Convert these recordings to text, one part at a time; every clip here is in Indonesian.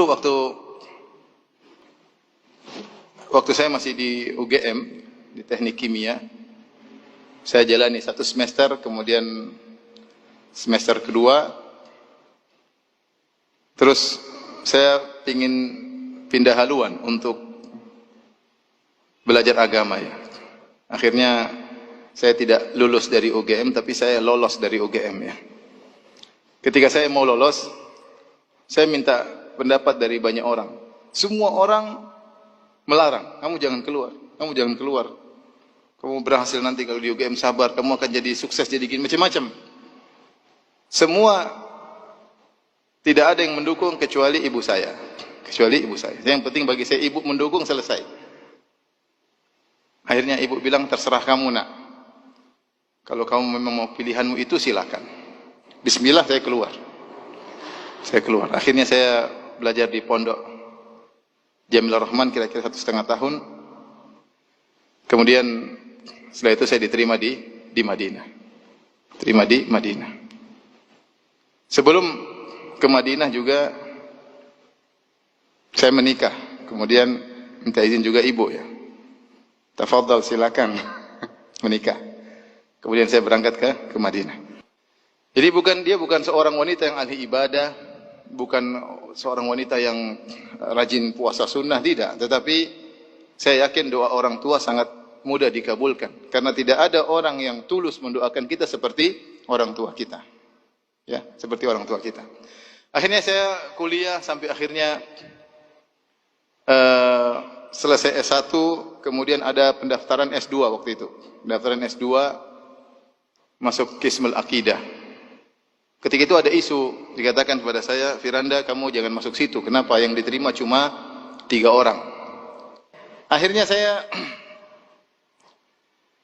Dulu waktu saya masih di UGM, di Teknik Kimia, saya jalani 1 semester, kemudian semester kedua, terus saya ingin pindah haluan untuk belajar agama ya. Akhirnya saya tidak lulus dari UGM, tapi saya lolos dari UGM ya. Ketika saya mau lolos, saya minta pendapat dari banyak orang. Semua orang melarang, kamu jangan keluar, kamu jangan keluar. Kamu berhasil nanti kalau di UGM, sabar, kamu akan jadi sukses, jadi gini, macam-macam. Semua tidak ada yang mendukung kecuali ibu saya. Kecuali ibu saya. Yang penting bagi saya, ibu mendukung, selesai. Akhirnya ibu bilang, terserah kamu nak. Kalau kamu memang mau pilihanmu itu, silakan. Bismillah, saya keluar. Saya keluar. Akhirnya saya belajar di pondok Jamil Rahman kira-kira 1,5 tahun. Kemudian setelah itu saya diterima di Madinah. Terima di Madinah. Sebelum ke Madinah juga saya menikah. Kemudian minta izin juga ibu ya. Tafadhal, silakan menikah. Kemudian saya berangkat ke Madinah. Jadi dia bukan seorang wanita yang ahli ibadah, bukan seorang wanita yang rajin puasa sunnah, tidak. Tetapi saya yakin doa orang tua sangat mudah dikabulkan. Karena tidak ada orang yang tulus mendoakan kita seperti orang tua kita. Ya, seperti orang tua kita. Akhirnya saya kuliah sampai akhirnya selesai S1, kemudian ada pendaftaran S2 waktu itu. Pendaftaran S2 masuk Qismul Aqidah. Ketika itu ada isu, dikatakan kepada saya, Firanda, kamu jangan masuk situ. Kenapa? Yang diterima cuma 3 orang. Akhirnya saya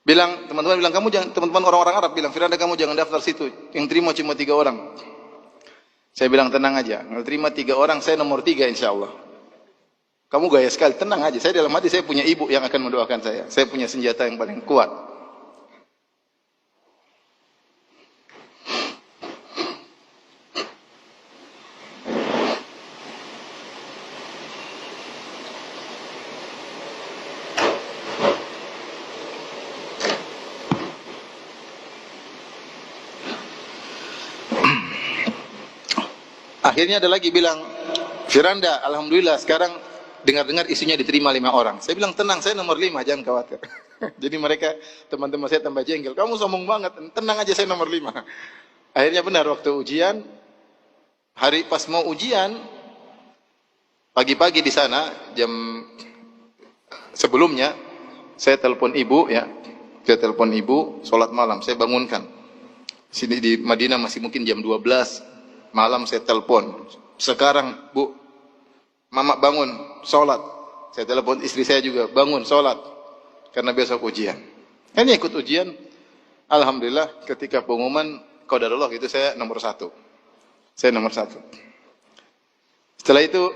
bilang, teman-teman bilang, teman-teman orang-orang Arab bilang, Firanda, kamu jangan daftar situ. Yang terima cuma 3 orang. Saya bilang, tenang aja. Kalau terima 3 orang, saya nomor 3 insya Allah. Kamu gaya sekali, tenang aja. Saya dalam hati, saya punya ibu yang akan mendoakan saya. Saya punya senjata yang paling kuat. Akhirnya ada lagi bilang, Firanda, alhamdulillah sekarang dengar-dengar isunya diterima 5 orang. Saya bilang, tenang, saya nomor 5, jangan khawatir. Jadi mereka, teman-teman saya tambah jengkel. Kamu sombong banget, tenang aja, saya nomor 5. Akhirnya benar, waktu ujian, hari pas mau ujian, pagi-pagi di sana, jam sebelumnya, saya telepon ibu ya. Saya telepon ibu, sholat malam, saya bangunkan. Sini di Madinah masih mungkin jam 12 malam, saya telepon. Sekarang, Bu, Mama bangun, sholat. Saya telepon istri saya juga, bangun, sholat. Karena besok ujian. Ini ikut ujian. Alhamdulillah, ketika pengumuman, qadarullah gitu, saya nomor 1. Saya nomor 1. Setelah itu,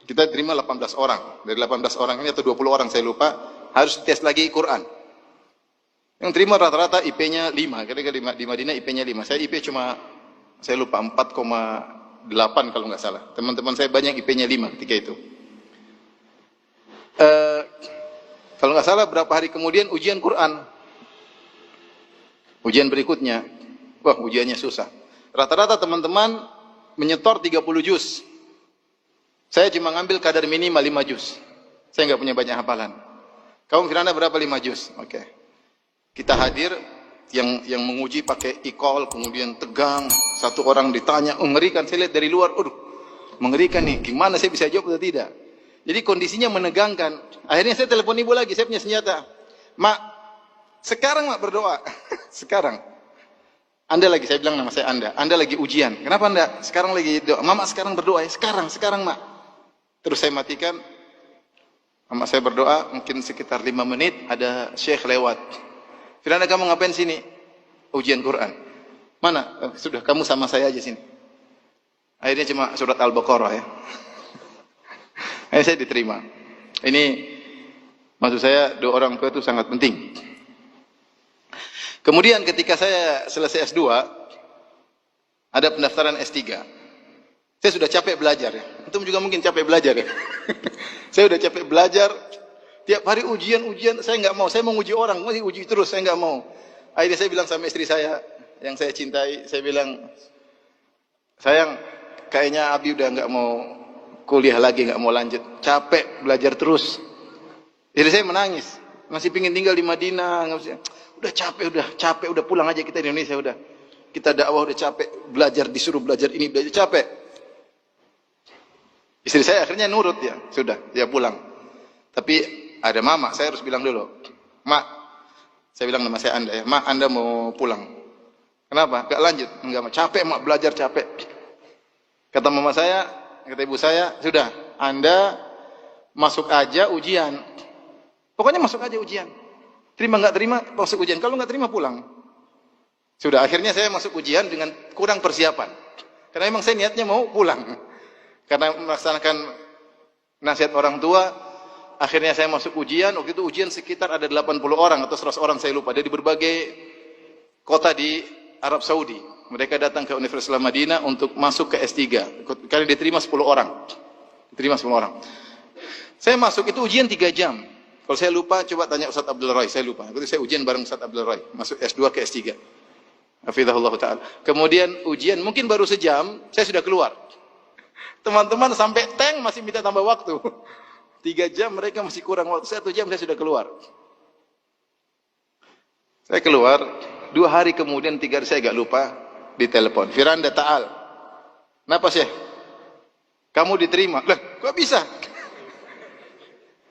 kita terima 18 orang. Dari 18 orang ini, atau 20 orang, saya lupa, harus tes lagi Quran. Yang terima rata-rata IP-nya 5. Kira-kira di Madinah IP-nya 5. Saya IP cuma, saya lupa, 4,8 kalau nggak salah. Teman-teman saya banyak IP-nya 5 ketika itu. Kalau nggak salah berapa hari kemudian ujian Quran. Ujian berikutnya. Wah, ujiannya susah. Rata-rata teman-teman menyetor 30 juz. Saya cuma ngambil kadar minimal 5 juz. Saya nggak punya banyak hafalan. Kamu Firanda berapa 5 juz? Oke. Kita hadir, yang menguji pakai e-call, kemudian tegang, satu orang ditanya, mengerikan. Saya lihat dari luar, mengerikan nih, gimana saya bisa jawab atau tidak. Jadi kondisinya menegangkan. Akhirnya saya telepon ibu lagi, saya punya senjata. Mak, sekarang mak berdoa. Sekarang. Anda lagi, saya bilang nama saya Anda lagi ujian. Kenapa Anda? Sekarang lagi doa. Mama sekarang berdoa ya, sekarang mak. Terus saya matikan. Mama saya berdoa, mungkin sekitar 5 menit, ada syekh lewat. Firanda, kamu ngapain sini? Ujian Quran. Mana? Sudah, kamu sama saya aja sini. Akhirnya cuma surat Al-Baqarah ya. Akhirnya saya diterima. Ini, maksud saya, doa orang tua itu sangat penting. Kemudian ketika saya selesai S2, ada pendaftaran S3. Saya sudah capek belajar ya. Antum juga mungkin capek belajar ya. Saya udah capek belajar, tiap hari ujian, saya nggak mau. Saya mau uji orang, masih uji terus, saya nggak mau. Akhirnya saya bilang sama istri saya, yang saya cintai, saya bilang, sayang, kayaknya Abi udah nggak mau kuliah lagi, nggak mau lanjut. Capek belajar terus. Jadi saya menangis, masih pingin tinggal di Madinah. Udah capek, udah pulang aja kita di Indonesia udah. Kita dakwah udah capek, belajar disuruh belajar ini, belajar capek. Istri saya akhirnya nurut ya, sudah, dia pulang. Tapi ada mama, saya harus bilang dulu, Mak, saya bilang nama saya Anda ya, Mak, Anda mau pulang. Kenapa? Gak lanjut, enggak, capek Mak, belajar capek. Kata mama saya, kata ibu saya, sudah, Anda masuk aja ujian. Pokoknya masuk aja ujian. Terima nggak terima, masuk ujian. Kalau nggak terima pulang. Sudah, akhirnya saya masuk ujian dengan kurang persiapan. Karena memang saya niatnya mau pulang. Karena melaksanakan nasihat orang tua, akhirnya saya masuk ujian. Waktu itu ujian sekitar ada 80 orang atau 100 orang, saya lupa. Dari berbagai kota di Arab Saudi. Mereka datang ke Universitas Madinah untuk masuk ke S3. Karena diterima 10 orang. Diterima 10 orang. Saya masuk itu ujian 3 jam. Kalau saya lupa, coba tanya Ustaz Abdul Roy, saya lupa. Waktu itu saya ujian bareng Ustaz Abdul Roy. Masuk S2 ke S3. Hafizahullah Ta'ala. Kemudian ujian mungkin baru sejam, saya sudah keluar. Teman-teman sampai tank masih minta tambah waktu. 3 jam mereka masih kurang waktu. 1 jam saya sudah keluar. Saya keluar, 2 hari kemudian, 3 hari saya agak lupa, ditelepon. Firanda Ta'al. Kenapa Syekh? Kamu diterima. Lah, kok bisa?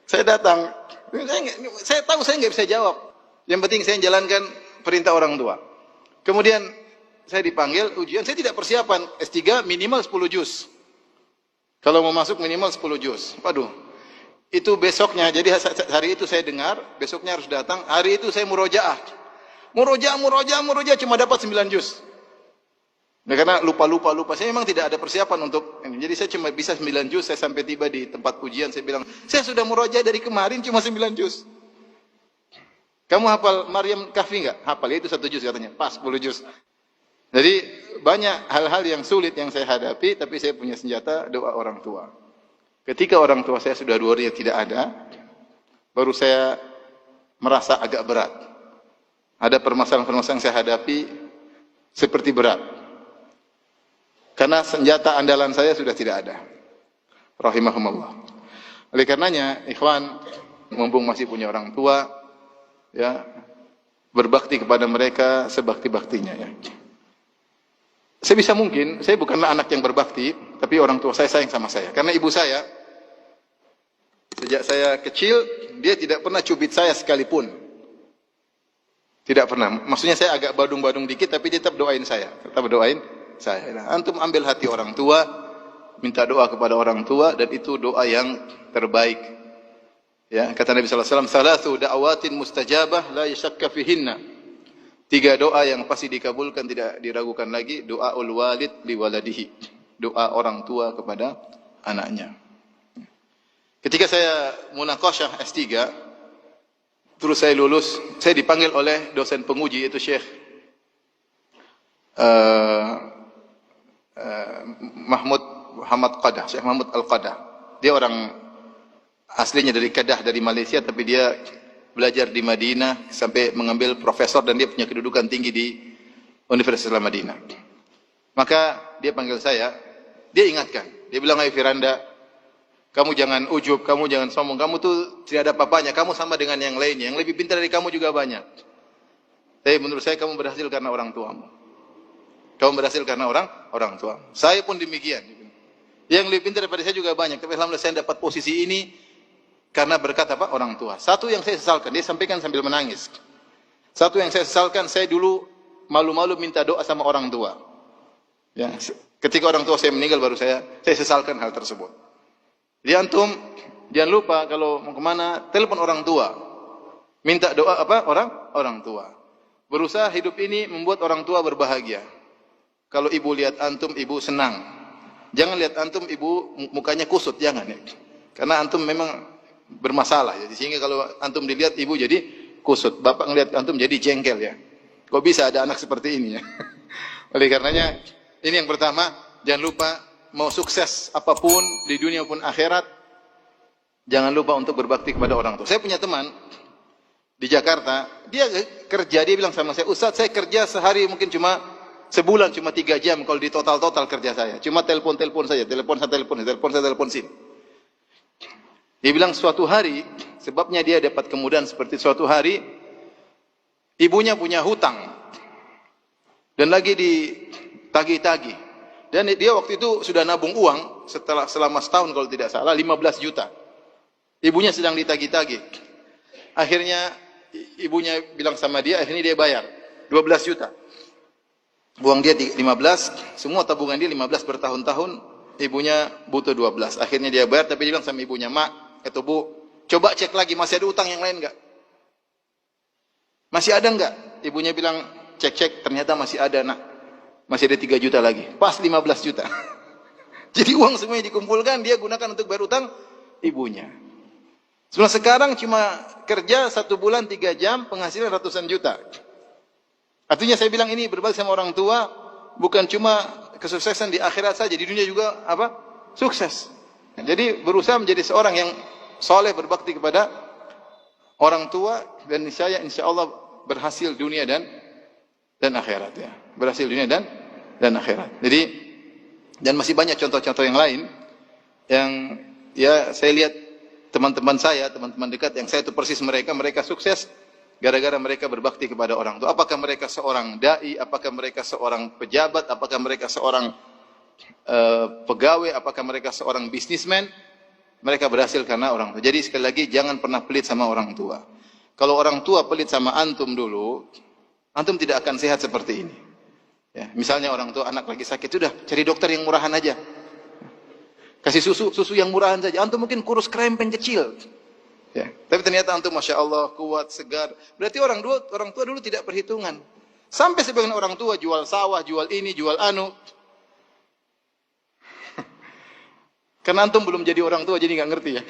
Saya datang. Saya tahu saya nggak bisa jawab. Yang penting saya jalankan perintah orang tua. Kemudian saya dipanggil ujian. Saya tidak persiapan. S3 minimal 10 juz. Kalau mau masuk minimal 10 juz. Waduh. Itu besoknya. Jadi hari itu saya dengar. Besoknya harus datang. Hari itu saya murojaah. Murojaah. Cuma dapat 9 juz. Nah, karena lupa. Saya memang tidak ada persiapan untuk ini. Jadi saya cuma bisa 9 juz. Saya sampai tiba di tempat ujian. Saya bilang, saya sudah murojaah dari kemarin cuma 9 juz. Kamu hafal Maryam Kahfi enggak? Hafal, itu 1 juz katanya. Pas 10 juz. Jadi banyak hal-hal yang sulit yang saya hadapi. Tapi saya punya senjata doa orang tua. Ketika orang tua saya sudah 2 hari tidak ada, baru saya merasa agak berat. Ada permasalahan-permasalahan yang saya hadapi seperti berat. Karena senjata andalan saya sudah tidak ada. Rahimahumullah. Oleh karenanya, ikhwan, mumpung masih punya orang tua, ya, berbakti kepada mereka sebakti-baktinya ya. Sebisa mungkin, saya bukanlah anak yang berbakti, tapi orang tua saya sayang sama saya. Karena ibu saya, sejak saya kecil, dia tidak pernah cubit saya sekalipun. Tidak pernah. Maksudnya saya agak badung-badung dikit, tapi dia tetap doain saya. Tetap doain saya. Nah, antum ambil hati orang tua, minta doa kepada orang tua, dan itu doa yang terbaik. Ya, kata Nabi sallallahu alaihi wasallam, "Thalathu da'awatin mustajabah la yashakka fihinna." 3 doa yang pasti dikabulkan, tidak diragukan lagi. Doaul walid li waladihi. Doa orang tua kepada anaknya. Ketika saya munaqasyah S3, terus saya lulus, saya dipanggil oleh dosen penguji, yaitu Syekh Muhammad Qadah, Syekh Mahmud Al-Qadah. Dia orang aslinya dari Kedah, dari Malaysia, tapi dia belajar di Madinah sampai mengambil profesor dan dia punya kedudukan tinggi di Universitas Madinah. Maka dia panggil saya, dia ingatkan, dia bilang, "Hai Firanda, kamu jangan ujub, kamu jangan sombong, kamu tuh tidak ada apa-apanya, kamu sama dengan yang lainnya, yang lebih pintar dari kamu juga banyak. Tapi menurut saya kamu berhasil karena orang tuamu. Kamu berhasil karena orang tua. Saya pun demikian. Yang lebih pintar daripada saya juga banyak. Tapi alhamdulillah saya dapat posisi ini karena berkat apa? Orang tua. Satu yang saya sesalkan, dia sampaikan sambil menangis. Satu yang saya sesalkan, saya dulu malu-malu minta doa sama orang tua. Ya, ketika orang tua saya meninggal baru saya sesalkan hal tersebut. Jadi antum jangan lupa kalau mau kemana, telepon orang tua. Minta doa apa? Orang tua. Berusaha hidup ini membuat orang tua berbahagia. Kalau ibu lihat antum, ibu senang. Jangan lihat antum, ibu mukanya kusut, jangan ya. Karena antum memang bermasalah ya. Sehingga kalau antum dilihat ibu jadi kusut, bapak ngelihat antum jadi jengkel ya. Kok bisa ada anak seperti ini ya? Oleh karenanya, ini yang pertama, jangan lupa mau sukses apapun di dunia maupun akhirat, jangan lupa untuk berbakti kepada orang tua. Saya punya teman di Jakarta, dia kerja, dia bilang sama saya, Ustaz, saya kerja sehari mungkin cuma sebulan cuma 3 jam kalau di total kerja saya. Cuma telepon saja, telepon sini. Dia bilang suatu hari, sebabnya dia dapat kemudahan seperti suatu hari, ibunya punya hutang dan lagi ditagih-tagih. Dan dia waktu itu sudah nabung uang selama setahun kalau tidak salah 15 juta. Ibunya sedang ditagih-tagih. Akhirnya ibunya bilang sama dia, akhirnya dia bayar 12 juta. Uang dia 15, semua tabungan dia 15 bertahun-tahun, ibunya butuh 12. Akhirnya dia bayar, tapi dia bilang sama ibunya, Mak, atau Bu, coba cek lagi, masih ada utang yang lain enggak? Masih ada enggak? Ibunya bilang, cek-cek, ternyata masih ada, Nak. Masih ada 3 juta lagi. Pas 15 juta. Jadi uang semuanya dikumpulkan, dia gunakan untuk bayar utang ibunya. Setelah sekarang cuma kerja 1 bulan 3 jam, penghasilan ratusan juta. Artinya saya bilang ini berbakti sama orang tua, bukan cuma kesuksesan di akhirat saja, di dunia juga apa? Sukses. Jadi berusaha menjadi seorang yang soleh, berbakti kepada orang tua, dan insya Allah berhasil dunia dan akhirat ya. Berhasil dunia dan akhirat. Jadi, dan masih banyak contoh-contoh yang lain yang ya saya lihat teman-teman saya, teman-teman dekat yang saya itu persis mereka sukses gara-gara mereka berbakti kepada orang tua. Apakah mereka seorang dai, apakah mereka seorang pejabat, apakah mereka seorang pegawai, apakah mereka seorang bisnismen, mereka berhasil karena orang tua. Jadi sekali lagi jangan pernah pelit sama orang tua. Kalau orang tua pelit sama antum dulu, antum tidak akan sehat seperti ini. Ya, misalnya orang tua anak lagi sakit, sudah cari dokter yang murahan aja. Kasih susu yang murahan saja. Antum mungkin kurus krempeng kecil. Ya, tapi ternyata antum masya Allah kuat, segar. Berarti orang tua dulu tidak perhitungan. Sampai sebagian orang tua jual sawah, jual ini, jual anu. Karena antum belum jadi orang tua, jadi nggak ngerti ya.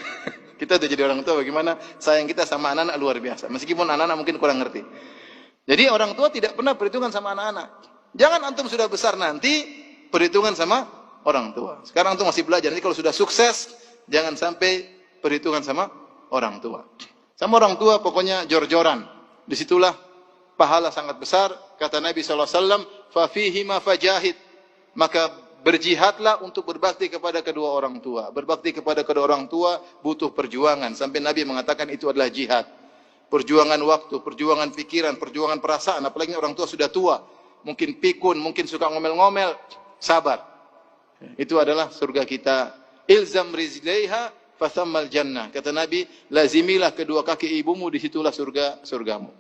Kita udah jadi orang tua, bagaimana sayang kita sama anak-anak luar biasa. Meskipun anak-anak mungkin kurang ngerti. Jadi orang tua tidak pernah perhitungan sama anak-anak. Jangan antum sudah besar nanti perhitungan sama orang tua. Sekarang antum masih belajar. Nanti kalau sudah sukses, jangan sampai perhitungan sama orang tua. Sama orang tua pokoknya jor-joran. Disitulah pahala sangat besar. Kata Nabi SAW, فَفِيهِمَا فَجَاهِدْ. Maka berjihadlah untuk berbakti kepada kedua orang tua. Berbakti kepada kedua orang tua butuh perjuangan. Sampai Nabi mengatakan itu adalah jihad. Perjuangan waktu, perjuangan pikiran, perjuangan perasaan. Apalagi orang tua sudah tua. Mungkin pikun, mungkin suka ngomel-ngomel. Sabar. Itu adalah surga kita. Ilzam rizlaiha fathammal jannah. Kata Nabi, lazimilah kedua kaki ibumu, disitulah surgamu.